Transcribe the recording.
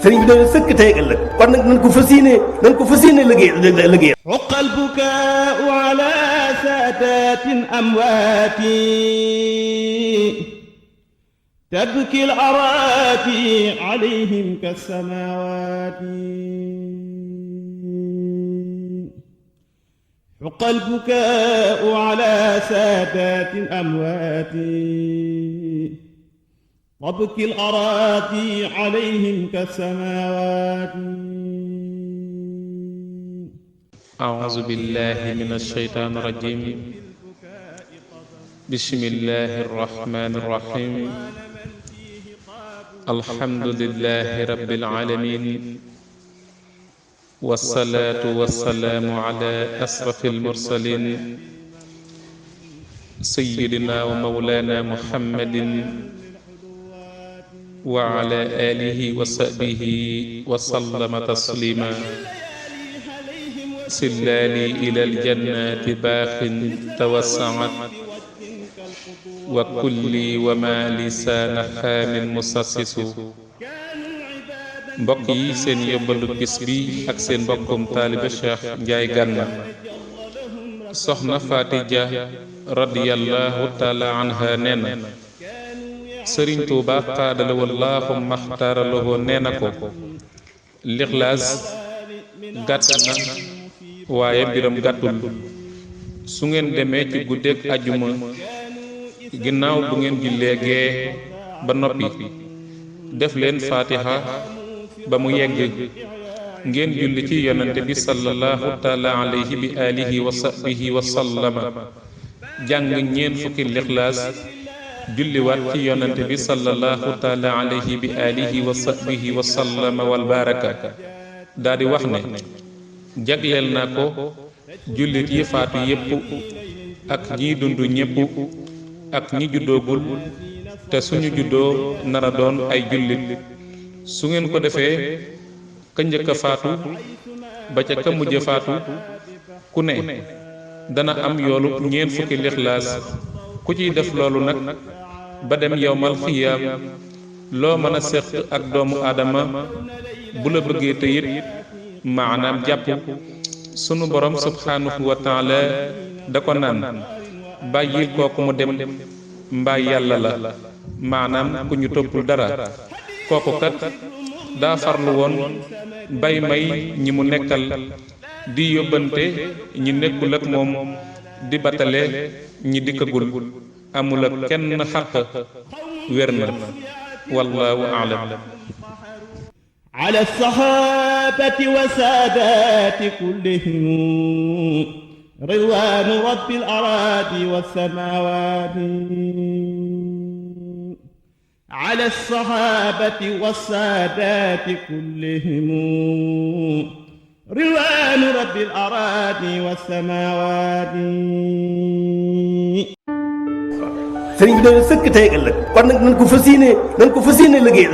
sëriñ bi dañu sëkk tey ak ëllëg kon nag nañ ko fas yéene liggéey uqa albukaau ala saadatin amwaati tabki al-araati alayhim kas-samaawaati uqa albukaau ala saadatin amwaati tabki al-araati alayhim kas-samaawaati. أعوذ بالله من الشيطان الرجيم بسم الله الرحمن الرحيم الحمد لله رب العالمين والصلاة والسلام على أشرف المرسلين سيدنا ومولانا محمد وعلى آله وصحبه وسلم تسليما سلالي إلى الجنات باخ توسعت وكلي وما لسان خام مسسس mbokk yi seen yóbbalu bis bi ak seen mbokkum taalibe Cheikh Ndiaye Gana soxna Fatija radiyallahu taala anha nee na Sëriñ Tuuba qaadala wallaahu maxtaaraloo nee na ko lixlaas gàtt na waaye mbiram gàttul su ngeen demee ci guddeeg ajuma ginnaaw bu ngeen jullee gee ba noppi def leen faatiha ba mu yegg ngeen julli ci yonante bi sallallahu taala alayhi bi alihi wa sahbihi wa sallama jàng ñeen fukki lixlaas julliwaat ci yonante bi sallallahu taala alayhi bi alihi wa sahbihi wa sallama wal baraka daa di wax ne jagleel naa ko jullit yi faatu yépp ak ñiy dund ñépp ak ñi juddoogul te suñu juddoo nara doon ay jullit su ngeen ko defee ka njëkk a faatu ba ca ka mujj faatu ku ne dana am yoolu ñeent fukki lixlaas ku ciy def loolu nag ba dem yowmal xiyaam loo mën a séq ak doomu aadama bu la bëggee te it maanaam jàpp sunu borom subhanahu wa taala da ko naan bàyyil kooku mu dem mbaa yàlla la maanaam ku ñu toppul dara kooku kat daa farlu woon bay may ñi mu nekkal di yóbbante ñi nekkul ak moom di batale ñi dikkagul amul ak kenn xaq wér na wallaahu a'lam. على الصحابة والسادات كلهم رضوان رب الأراضي والسماوات على الصحابة والسادات كلهم رضوان رب الأراضي والسماوات. sëriñ bi dañu sëkk tey ak ëllëg kon nag nañ ko fas yéene liggéey